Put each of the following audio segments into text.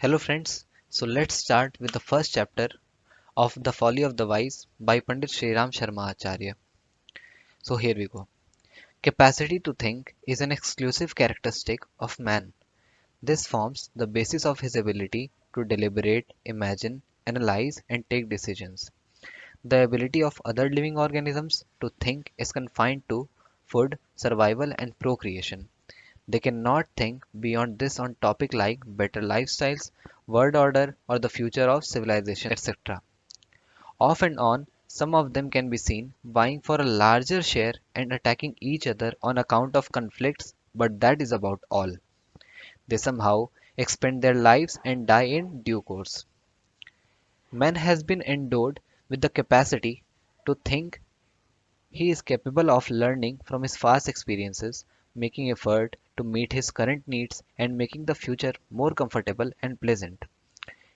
Hello friends, so let's start with the first chapter of The Folly of the Wise by Pandit Sriram Sharma Acharya. So here we go. Capacity to think is an exclusive characteristic of man. This forms the basis of his ability to deliberate, imagine, analyze and take decisions. The ability of other living organisms to think is confined to food, survival and procreation. They cannot think beyond this on topics like better lifestyles, world order, or the future of civilization, etc. Off and on, some of them can be seen vying for a larger share and attacking each other on account of conflicts, but that is about all. They somehow expend their lives and die in due course. Man has been endowed with the capacity to think. He is capable of learning from his past experiences, making effort to meet his current needs and making the future more comfortable and pleasant.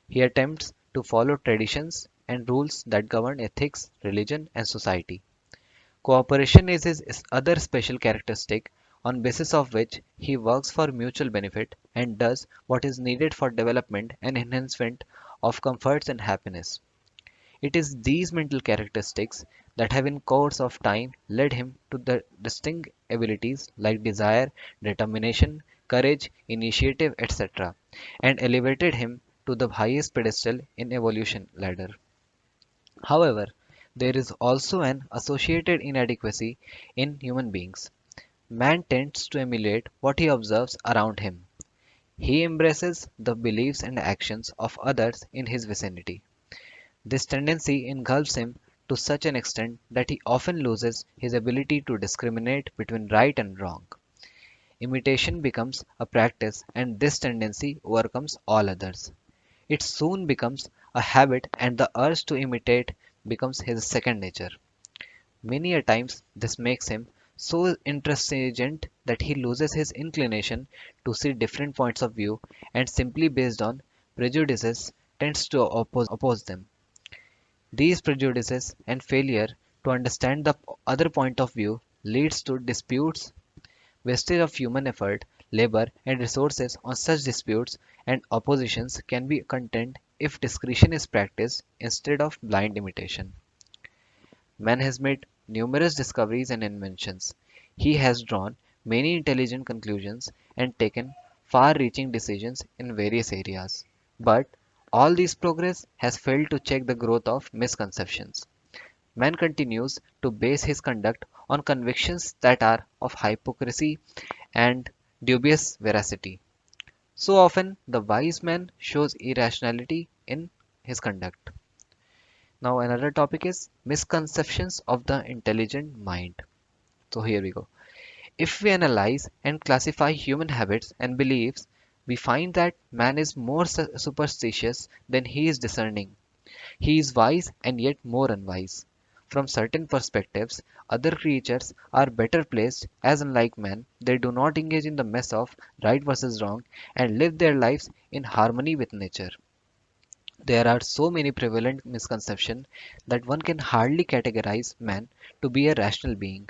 He attempts to follow traditions and rules that govern ethics, religion, and society. Cooperation is his other special characteristic on basis of which he works for mutual benefit and does what is needed for development and enhancement of comforts and happiness. It is these mental characteristics that have in course of time led him to the distinct abilities like desire, determination, courage, initiative, etc., and elevated him to the highest pedestal in evolution ladder. However, there is also an associated inadequacy in human beings. Man tends to emulate what he observes around him. He embraces the beliefs and actions of others in his vicinity. This tendency engulfs him to such an extent that he often loses his ability to discriminate between right and wrong. Imitation becomes a practice and this tendency overcomes all others. It soon becomes a habit and the urge to imitate becomes his second nature. Many a times this makes him so intransigent that he loses his inclination to see different points of view and simply based on prejudices tends to oppose them. These prejudices and failure to understand the other point of view leads to disputes, wastage of human effort, labor, and resources on such disputes and oppositions can be contained if discretion is practiced instead of blind imitation. Man has made numerous discoveries and inventions. He has drawn many intelligent conclusions and taken far-reaching decisions in various areas. But all this progress has failed to check the growth of misconceptions. Man continues to base his conduct on convictions that are of hypocrisy and dubious veracity. So often, the wise man shows irrationality in his conduct. Now, another topic is misconceptions of the intelligent mind. So, here we go. If we analyze and classify human habits and beliefs, we find that man is more superstitious than he is discerning. He is wise and yet more unwise. From certain perspectives, other creatures are better placed as unlike man, they do not engage in the mess of right versus wrong and live their lives in harmony with nature. There are so many prevalent misconceptions that one can hardly categorize man to be a rational being.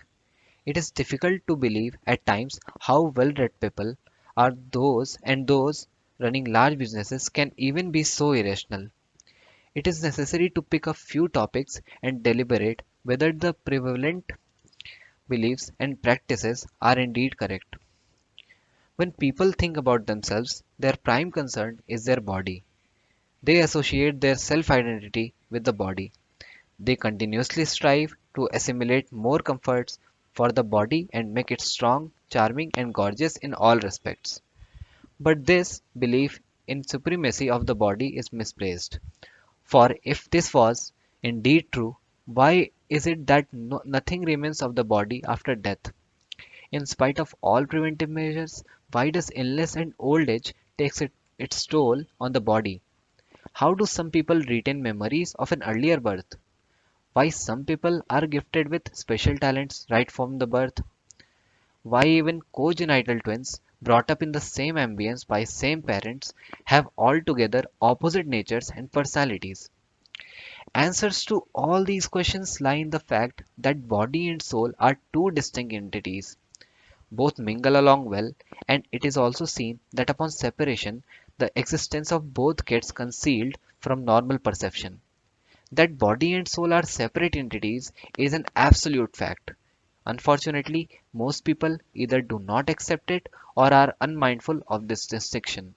It is difficult to believe at times how well-read people are those running large businesses can even be so irrational. It is necessary to pick a few topics and deliberate whether the prevalent beliefs and practices are indeed correct. When people think about themselves, their prime concern is their body. They associate their self-identity with the body. They continuously strive to assimilate more comforts for the body and make it strong, charming, and gorgeous in all respects. But this belief in supremacy of the body is misplaced. For if this was indeed true, why is it that nothing remains of the body after death? In spite of all preventive measures, why does illness and old age takes its toll on the body? How do some people retain memories of an earlier birth? Why some people are gifted with special talents right from the birth? Why even congenital twins brought up in the same ambience by same parents have altogether opposite natures and personalities? Answers to all these questions lie in the fact that body and soul are two distinct entities. Both mingle along well, and it is also seen that upon separation, the existence of both gets concealed from normal perception. That body and soul are separate entities is an absolute fact. Unfortunately, most people either do not accept it or are unmindful of this distinction.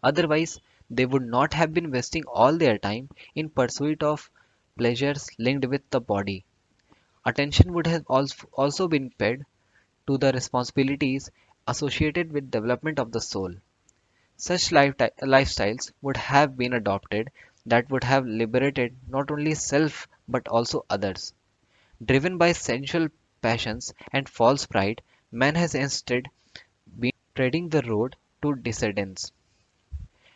Otherwise, they would not have been wasting all their time in pursuit of pleasures linked with the body. Attention would have also been paid to the responsibilities associated with development of the soul. Such lifestyles would have been adopted that would have liberated not only self but also others. Driven by sensual passions and false pride, man has instead been treading the road to decadence.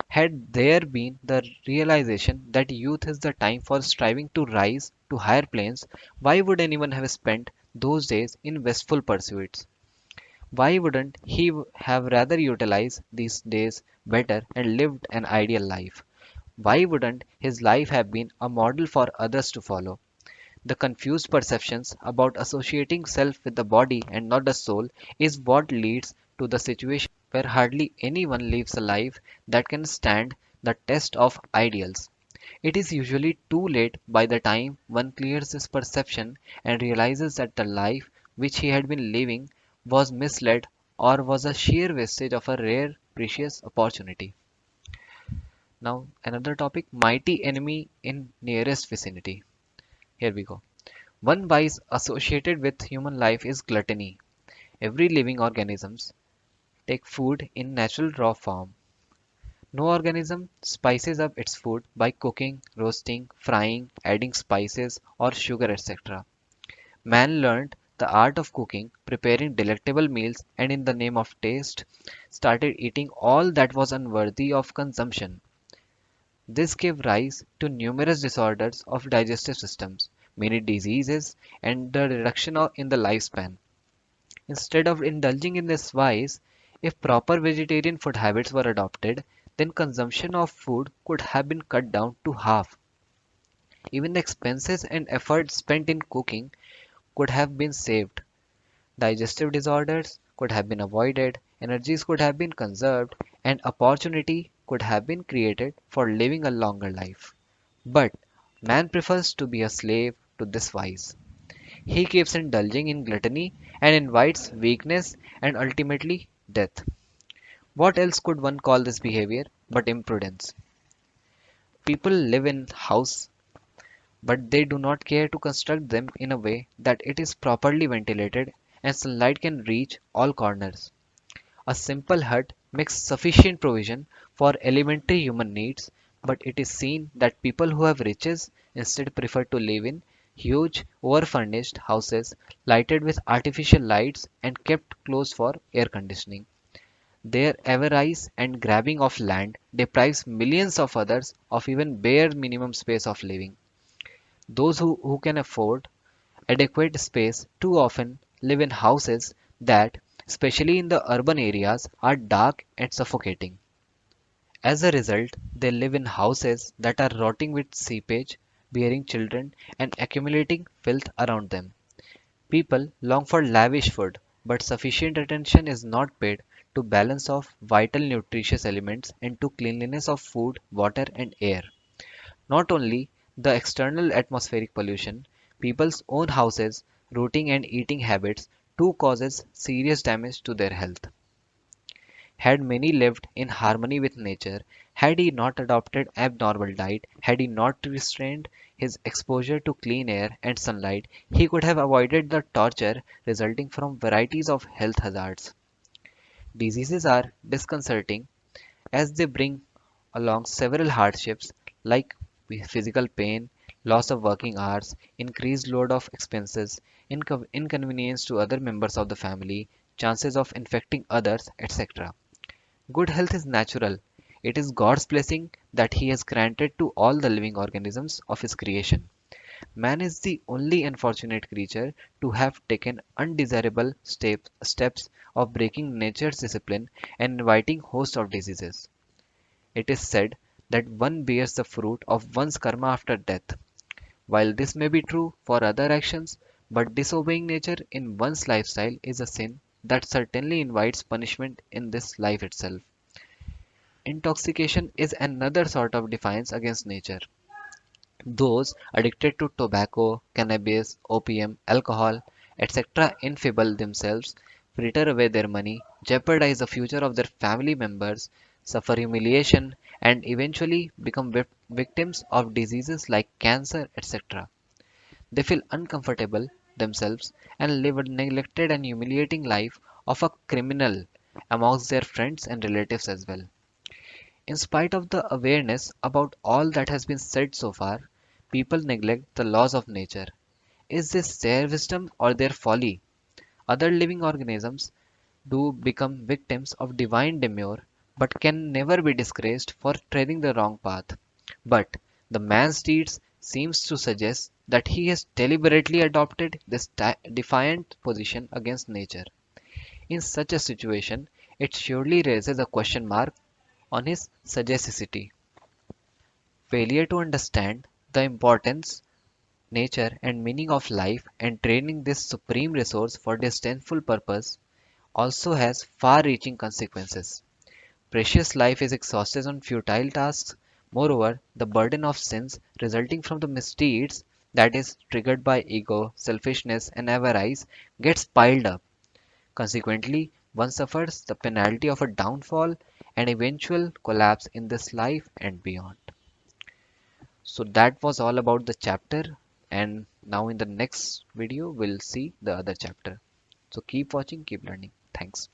Had there been the realization that youth is the time for striving to rise to higher planes, why would anyone have spent those days in wasteful pursuits? Why wouldn't he have rather utilized these days better and lived an ideal life? Why wouldn't his life have been a model for others to follow? The confused perceptions about associating self with the body and not the soul is what leads to the situation where hardly anyone lives a life that can stand the test of ideals. It is usually too late by the time one clears this perception and realizes that the life which he had been living was misled or was a sheer wastage of a rare, precious opportunity. Now, another topic, mighty enemy in nearest vicinity. Here we go. One vice associated with human life is gluttony. Every living organisms take food in natural raw form. No organism spices up its food by cooking, roasting, frying, adding spices or sugar, etc. Man learned the art of cooking, preparing delectable meals, and in the name of taste, started eating all that was unworthy of consumption. This gave rise to numerous disorders of digestive systems, many diseases, and the reduction in the lifespan. Instead of indulging in this vice, if proper vegetarian food habits were adopted, then consumption of food could have been cut down to half. Even the expenses and effort spent in cooking could have been saved. Digestive disorders could have been avoided, energies could have been conserved, and opportunity could have been created for living a longer life. But man prefers to be a slave to this vice. He keeps indulging in gluttony and invites weakness and ultimately death. What else could one call this behavior but imprudence? People live in houses, but they do not care to construct them in a way that it is properly ventilated and sunlight can reach all corners. A simple hut makes sufficient provision for elementary human needs, but it is seen that people who have riches instead prefer to live in huge, overfurnished houses lighted with artificial lights and kept closed for air conditioning. Their avarice and grabbing of land deprives millions of others of even bare minimum space of living. Those who can afford adequate space too often live in houses that, especially in the urban areas, are dark and suffocating. As a result, they live in houses that are rotting with seepage, bearing children, and accumulating filth around them. People long for lavish food, but sufficient attention is not paid to balance of vital nutritious elements and to cleanliness of food, water, and air. Not only the external atmospheric pollution, people's own houses, rooting and eating habits too causes serious damage to their health. Had many lived in harmony with nature, had he not adopted abnormal diet, had he not restrained his exposure to clean air and sunlight, he could have avoided the torture resulting from varieties of health hazards. Diseases are disconcerting as they bring along several hardships like physical pain, loss of working hours, increased load of expenses, inconvenience to other members of the family, chances of infecting others, etc. Good health is natural. It is God's blessing that He has granted to all the living organisms of His creation. Man is the only unfortunate creature to have taken undesirable steps of breaking nature's discipline and inviting hosts of diseases. It is said that one bears the fruit of one's karma after death. While this may be true for other actions, but disobeying nature in one's lifestyle is a sin that certainly invites punishment in this life itself. Intoxication is another sort of defiance against nature. Those addicted to tobacco, cannabis, opium, alcohol, etc. enfeeble themselves, fritter away their money, jeopardize the future of their family members, suffer humiliation, and eventually become victims of diseases like cancer, etc. They feel uncomfortable themselves and live a neglected and humiliating life of a criminal amongst their friends and relatives as well. In spite of the awareness about all that has been said so far, people neglect the laws of nature. Is this their wisdom or their folly? Other living organisms do become victims of divine demure but can never be disgraced for treading the wrong path. But the man's deeds seems to suggest that he has deliberately adopted this defiant position against nature. In such a situation, it surely raises a question mark on his sagacity. Failure to understand the importance, nature, and meaning of life and training this supreme resource for disdainful purpose also has far reaching consequences. Precious life is exhausted on futile tasks. Moreover, the burden of sins resulting from the misdeeds, that is, triggered by ego, selfishness, and avarice, gets piled up. Consequently, one suffers the penalty of a downfall and eventual collapse in this life and beyond. So that was all about the chapter, and now in the next video we'll see the other chapter. So keep watching, keep learning. Thanks.